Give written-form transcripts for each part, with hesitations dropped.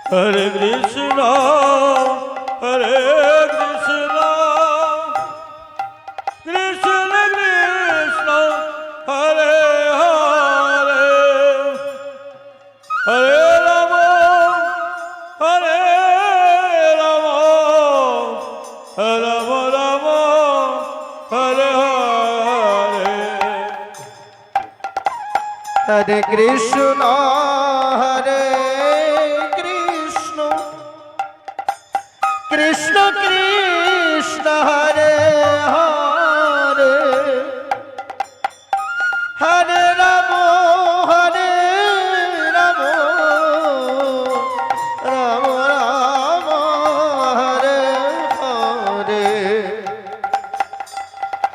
Hare Krishna, Hare Krishna, Krishna Krishna, Hare Hare, Hare Rama, Hare Rama, Rama Rama, Hare Hare. Hare Krishna, Hare Krishna, Krishna Krishna, Hare Hare, Hare Rama, Hare Rama, Rama Rama, Hare Hare.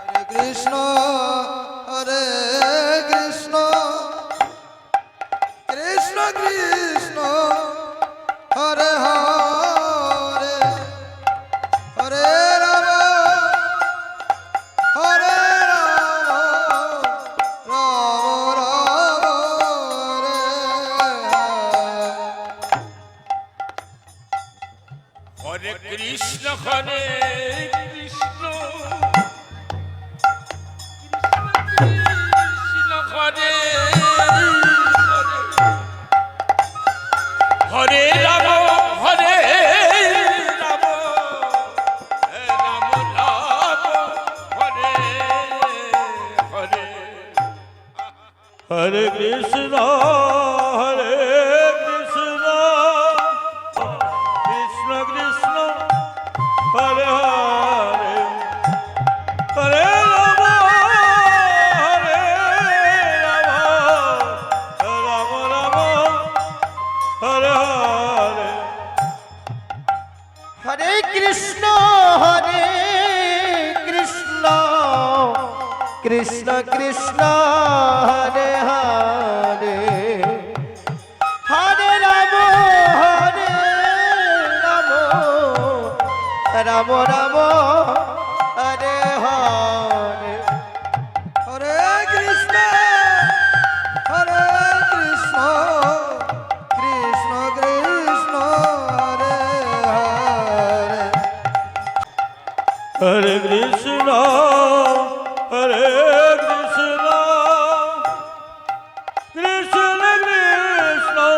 Hare Krishna, Hare Krishna, Krishna Krishna, Hare Hare, Hare Rama, Hare Rama, Rama Rama, Hare Hare. Hare Krishna, Hare Krishna, Krishna Hare Hare, Hare Rama, Hare Rama, Rama Rama, Hare Hare. Hare Krishna, Hare Krishna, Krishna Krishna, Hare Hare, Hare Rama, Hare Rama, Rama Rama, Hare Hare. Hare Krishna, Hare Krishna, Krishna Krishna, Hare Hare, Hare Rama, Hare Rama, Rama Rama, Hare Hare. Hare Krishna, Hare Krishna, Krishna Krishna, Hare Hare. Hare Krishna, Hare Krishna, Krishna Krishna,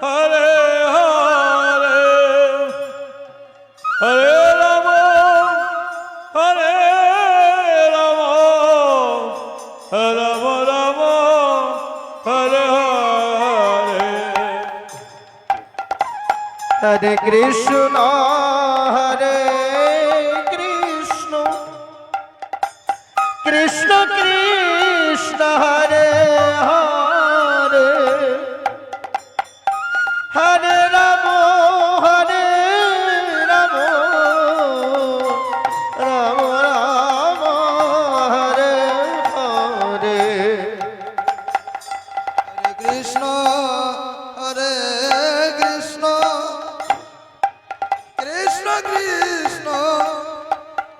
Hare Hare, Hare Rama, Hare Rama, Rama Rama, Hare Hare. Hare Krishna, Hare Krishna, Krishna Krishna, Hare Hare, Hare Rama, Hare Rama, Rama Rama, Hare Hare. Hare Krishna, Hare Krishna, Krishna Krishna,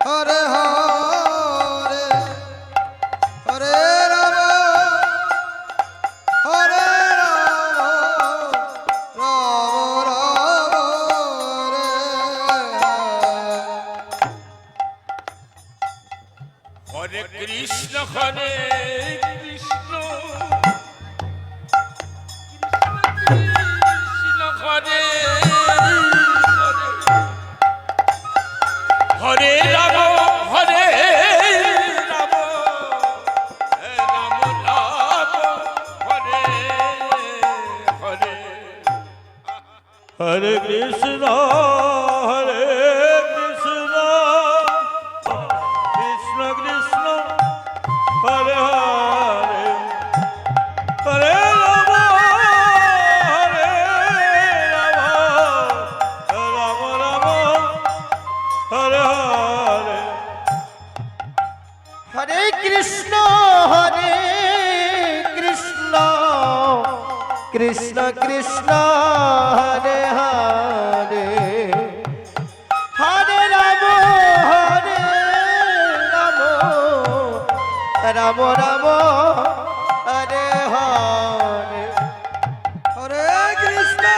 Hare Hare, Hare Rama, Hare Rama, Rama Rama, Hare Hare. Hare Krishna, Hare Krishna, Krishna Hare Hare, Hare Rama, Hare Rama, Rama Rama, Hare Hare. Hare Krishna, Hare Krishna, Krishna Krishna, Hare Hare, Hare Rama, Hare Rama, Rama Rama, Hare Hare. Hare Krishna, Hare Krishna, Krishna Krishna, Hare Hare, Hare Rama, Hare Rama, Rama Rama, Hare Hare. Hare Krishna,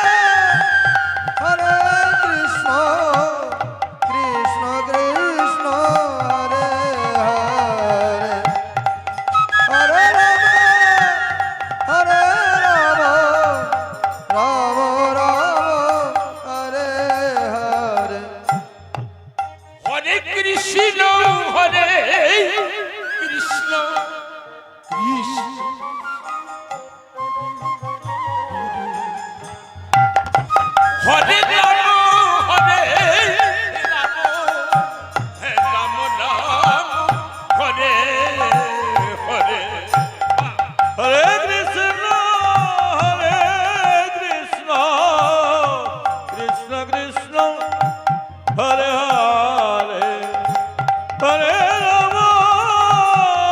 হরে রাম হরে রাম হে রাম রাম হরে হরে হরে কৃষ্ণ কৃষ্ণ কৃষ্ণ হরে হরে হরে রাম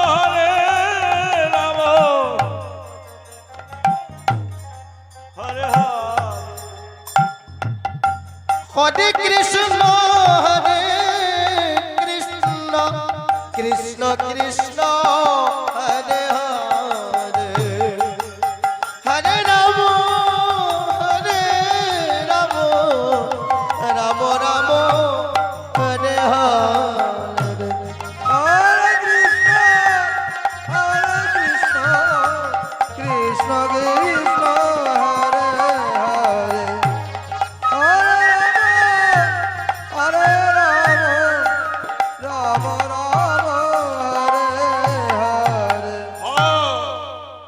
হরে হরে হরে কৃষ্ণ হরে কৃষ্ণ কৃষ্ণ কৃষ্ণ হরে হরে হরে রাম রাম রাম হরে হরে হরে কৃষ্ণ কৃষ্ণ কৃষ্ণ হরে হরে হরে রাম রাম রাম হরে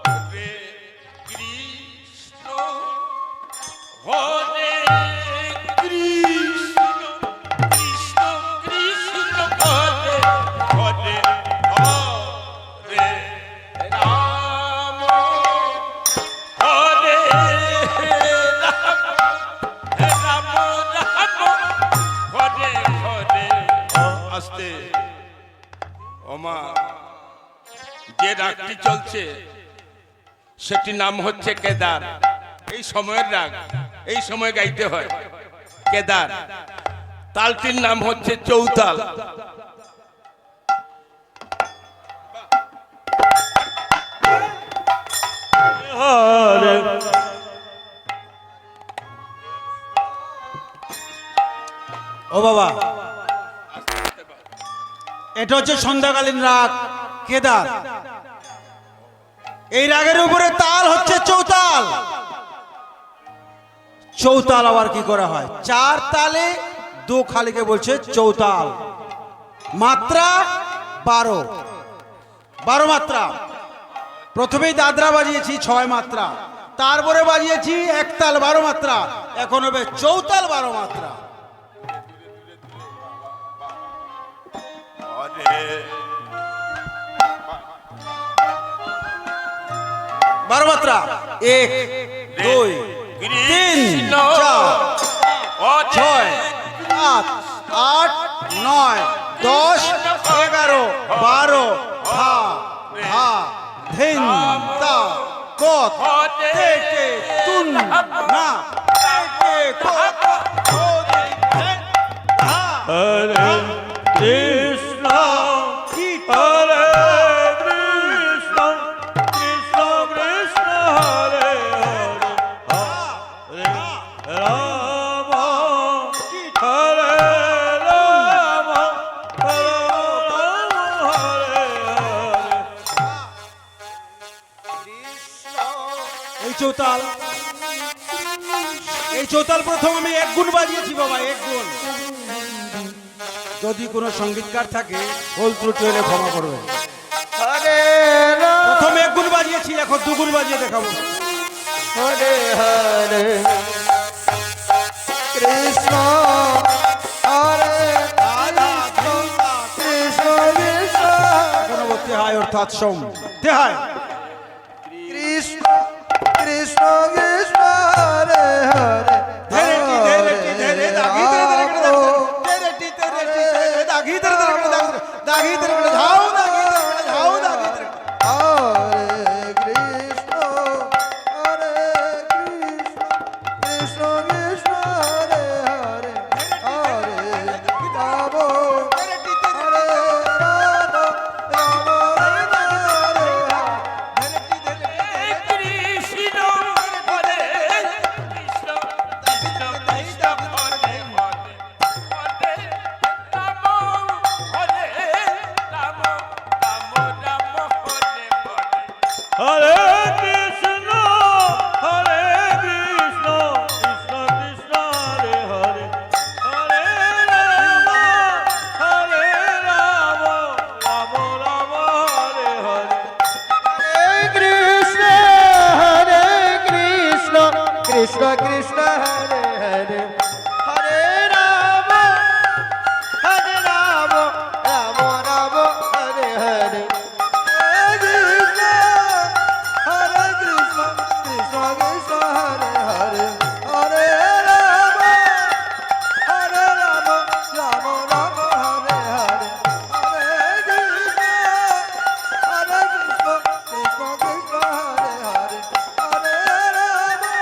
হরে হরে কৃষ্ণ হরে কৃষ্ণ কৃষ্ণ কৃষ্ণ হরে হরে হরে রাম হরে রাম রাম হরে হরে আস্তে ওমা যে রাগটি চলছে সেটি নাম হচ্ছে কেদার। এই সময়ের রাগ, এই সময় গাইতে হয় কেদার। তালটির নাম হচ্ছে চৌতাল। হরে ও বাবা, এটা হচ্ছে সন্ধ্যাকালীন রাগ কেদার। এই রাগের উপরে তাল হচ্ছে চৌতাল। চৌতাল আবার কি করা হয়? চার তালে দু খালিকে বলছে চৌতাল। মাত্রা 12, 12 মাত্রা। প্রথমেই দাদরা বাজিয়েছি 6 মাত্রা, তারপরে বাজিয়েছি একতাল 12 মাত্রা, এখন হবে চৌতাল 12 মাত্রা। বারো মাত্রা 1 2 3 4 6 7 8 9 10 11 12 ধা ধা ধিন তা কত তে তুন না তে কত হরে কৃষ্ণ হরে কৃষ্ণ কৃষ্ণ কৃষ্ণ হরে হরে হরে রাম হরে রাম হরে হরে এই চৌতাল, এই চৌতাল প্রথম আমি 1 গুণ বাজিয়েছি বাবা, 1 গুণ। যদি কোনো সঙ্গীতকার থাকে ভুল ত্রুটি হলে ক্ষমা করবে। হরে রাম প্রথম 1 গুণ বাজিয়েছি, এখন 2 গুণ বাজিয়ে দেখাবো। হরে হরে কৃষ্ণ হরে কৃষ্ণ কৃষ্ণ এখনো তেহায় অর্থাৎ সোম তেহায়। কৃষ্ণ কৃষ্ণ কৃষ্ণ হরে হরে ধেরেটি ধেরেটি ধেরে দাগি ধরে ধরে ধেরেটি ধেরেটি ধরে দাগি ধরে ধরে দাগি ধরে ধরে ধাও দাগি ধরে ধাও দাগি ধরে। হরে কৃষ্ণ হরে কৃষ্ণ কৃষ্ণ কৃষ্ণ হরে হরে হরে রাম হরে রাম রাম রাম হরে কৃষ্ণ হরে কৃষ্ণ কৃষ্ণ কৃষ্ণ হরে হরে হরে রাম হরে Ram Ram Ram Hare Hare Hare Krishna Krishna Krishna Hare Hare Hare Hare Hare Ram Ram Ram Hare Hare Hare Krishna, Krishna Krishna, Hare Hare, Hare Rama, Hare Rama, Rama Rama, Hare Hare, Hare Krishna, Krishna Krishna, Hare Hare, Hare Rama,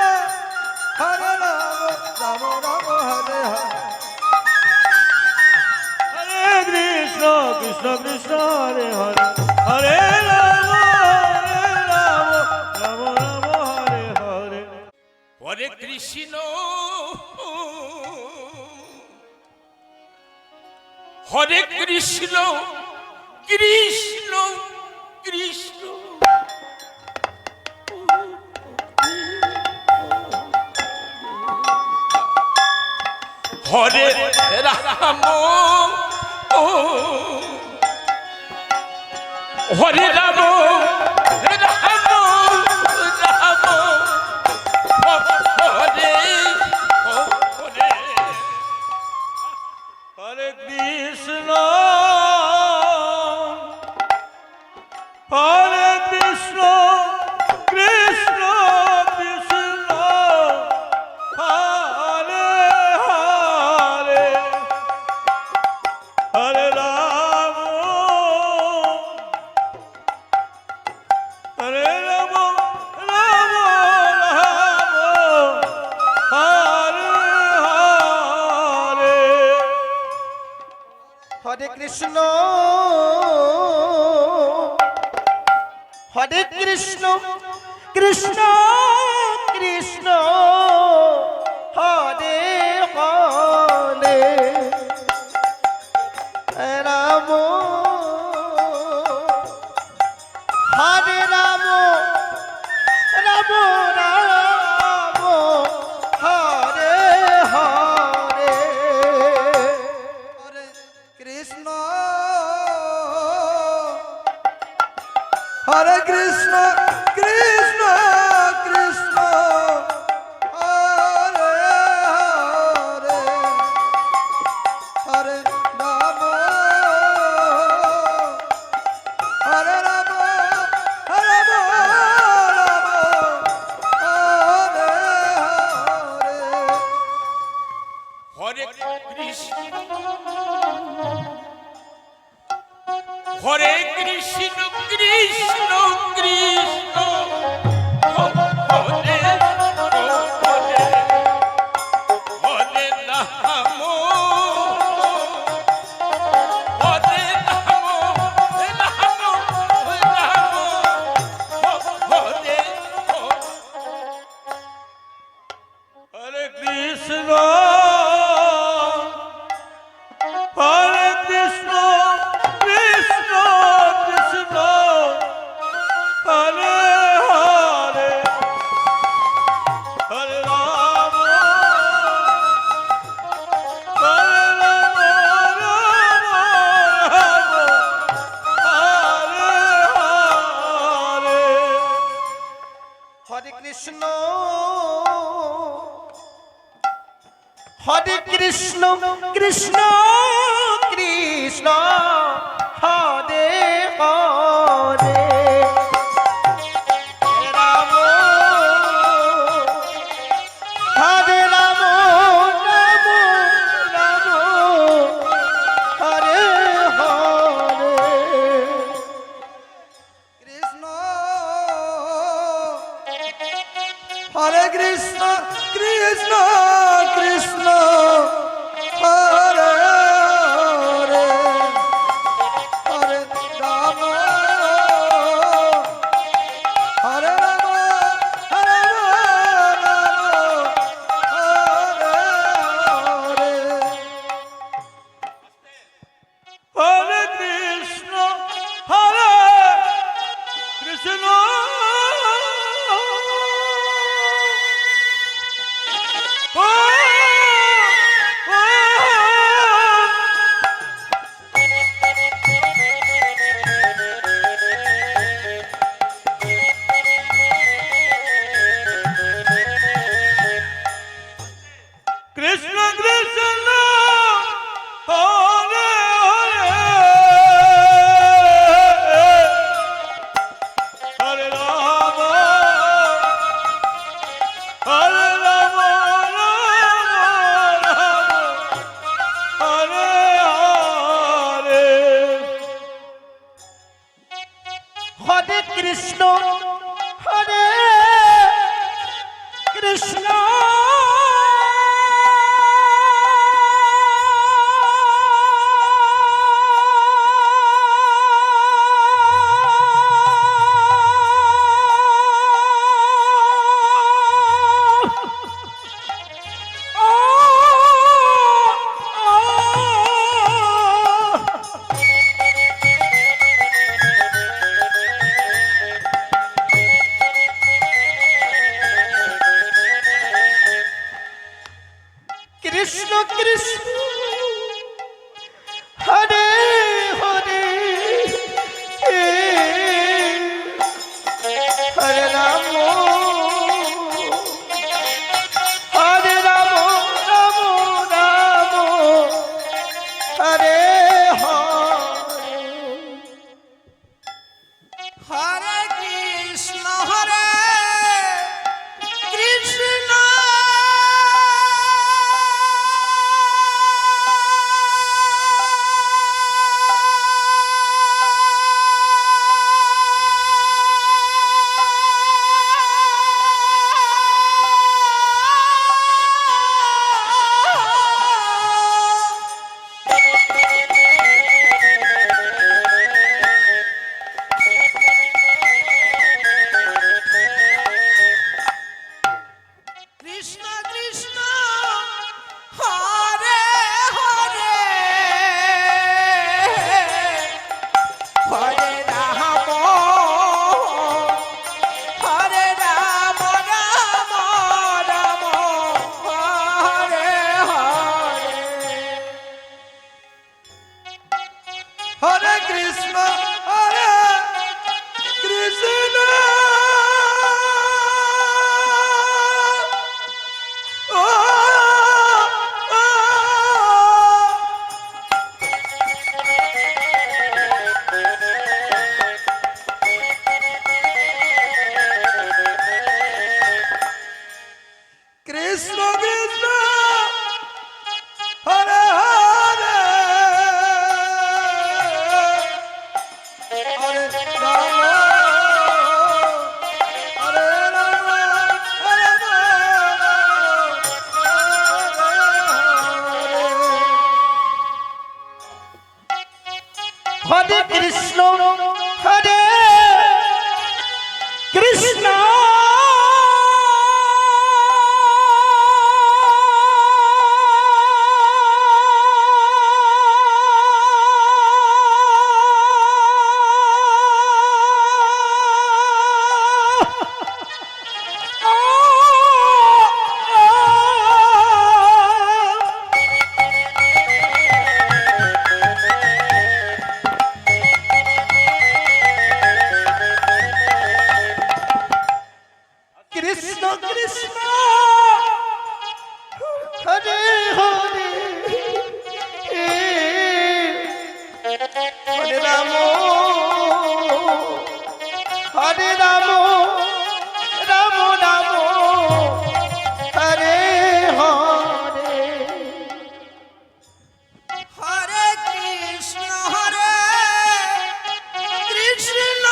Hare Rama, Rama Rama, Hare Hare. হরে কৃষ্ণ কৃষ্ণ কৃষ্ণ হরে হরে হরে রাম রাম রাম হরে হরে হরে কৃষ্ণ হরে কৃষ্ণ কৃষ্ণ কৃষ্ণ হরে রাম হরে রাম রাম রাম হরে হরে হরে কৃষ্ণ হরে কৃষ্ণ কৃষ্ণ কৃষ্ণ হরে হরে হরে রাম হরে রাম রাম রাম হরে হরে হরে কৃষ্ণ হরে কৃষ্ণ কৃষ্ণ কৃষ্ণ হরে হরে রাম হরে Ram Ram Ram Hare Hare Hare Krishna, Hare Krishna, Krishna Krishna, Hare Hare, Hare Rama, Hare Rama, Hare Rama, Hare Hare. হরে কৃষ্ণ হরে কৃষ্ণ কৃষ্ণ কৃষ্ণ হরে হরে হরে রাম হরে রাম রাম রাম হরে হরে কৃষ্ণ হরে কৃষ্ণ কৃষ্ণ কৃষ্ণ হরে হরে হরে রাম হরে রাম রাম রাম হরে হরে হরে কৃষ্ণ হরে কৃষ্ণ কৃষ্ণ কৃষ্ণ হরে হরে রাম হরে Ram Ram Ram Hare Hare Krishna, Hare Krishna, Krishna Krishna, Hare Hare, Hare Rama, Hare Rama, Hare Rama, Hare Hare. হরে কৃষ্ণ হরে কৃষ্ণ কৃষ্ণ কৃষ্ণ হরে হরে হরে রাম হরে রাম রাম রাম হরে হরে হরে কৃষ্ণ হরে কৃষ্ণ কৃষ্ণ কৃষ্ণ হরে হরে হরে রাম হরে রাম রাম রাম হরে হরে হরে কৃষ্ণ হরে কৃষ্ণ কৃষ্ণ কৃষ্ণ হরে হরে হরে রাম হরে রাম রাম রাম হরে হরে হরে কৃষ্ণ হরে কৃষ্ণ ও, ও, কৃষ্ণ কৃষ্ণ হরে হরে হরে রাম হরে রাম হরে হরে কৃষ্ণ হরে কৃষ্ণ কৃষ্ণ কৃষ্ণ হরে হরে হরে রাম হরে রাম রাম রাম হরে হরে হরে কৃষ্ণ হরে কৃষ্ণ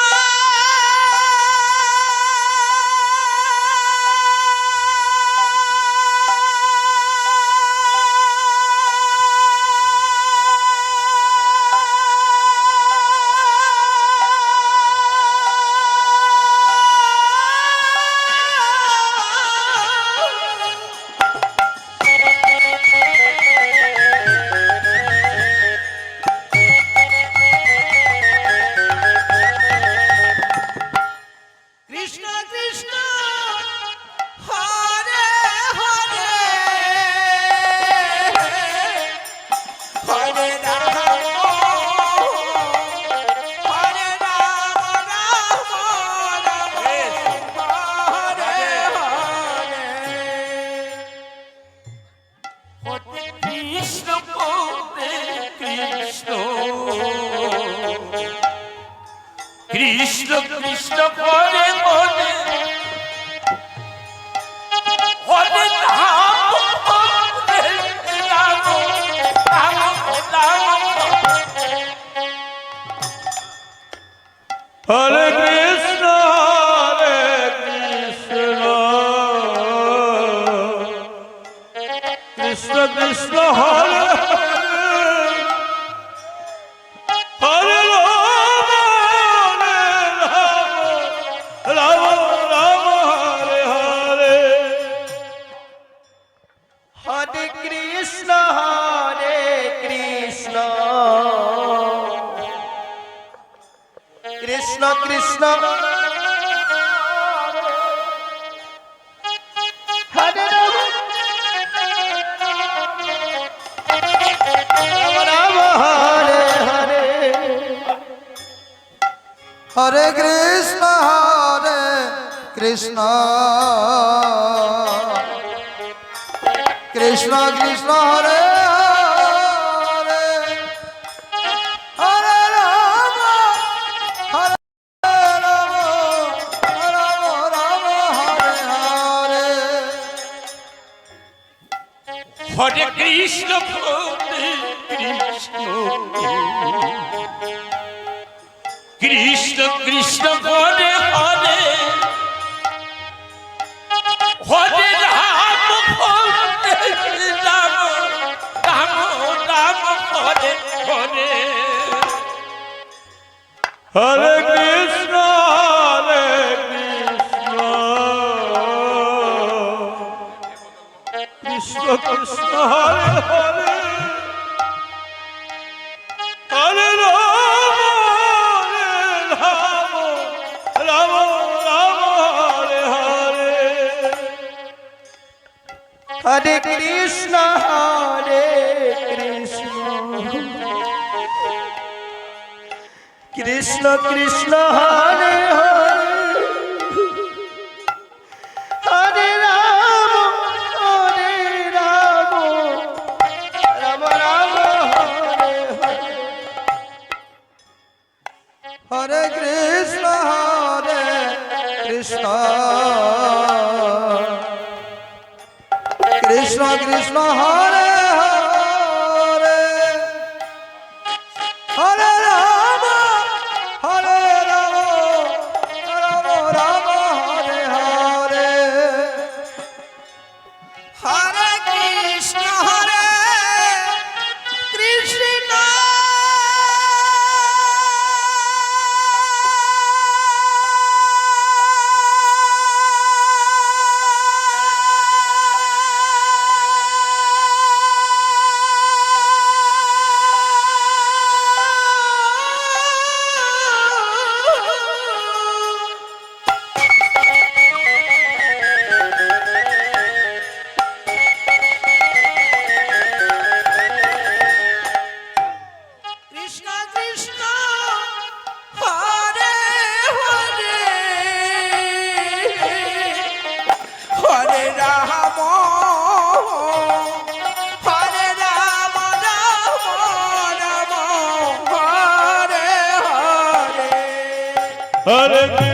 হরে কৃষ্ণ হরে কৃষ্ণ কৃষ্ণ কৃষ্ণ হরে হরে হরে রাম হরে রাম রাম রাম হরে কৃষ্ণ কৃষ্ণ কৃষ্ণ হরে হরে রাম রাম হরে হরে হরে কৃষ্ণ কৃষ্ণ কৃষ্ণ হরে রাম রাম রাম হরে হরে হরে কৃষ্ণ কৃষ্ণ কৃষ্ণ কৃষ্ণ হরে হরে হরে রাম হরে রাম রাম রাম হরে হরে হরে কৃষ্ণ হরে কৃষ্ণ কৃষ্ণ কৃষ্ণ হরে হরে হরে রাম হরে রাম রাম রাম হরে হরে হরে কৃষ্ণ কৃষ্ণ কৃষ্ণ হরে হরে হরে রাম রাম রাম হরে হরে হরে কৃষ্ণ কৃষ্ণ কৃষ্ণ হরে হরে হরে রাম রাম রাম হরে হরে হরে কৃষ্ণ কৃষ্ণ কৃষ্ণ কৃষ্ণ হরে হরে হরে রাম রাম রাম হরে হরে হরে কৃষ্ণ কৃষ্ণ কৃষ্ণ কৃষ্ণ হরে হরে হরে রাম রাম রাম হরে হরে হরে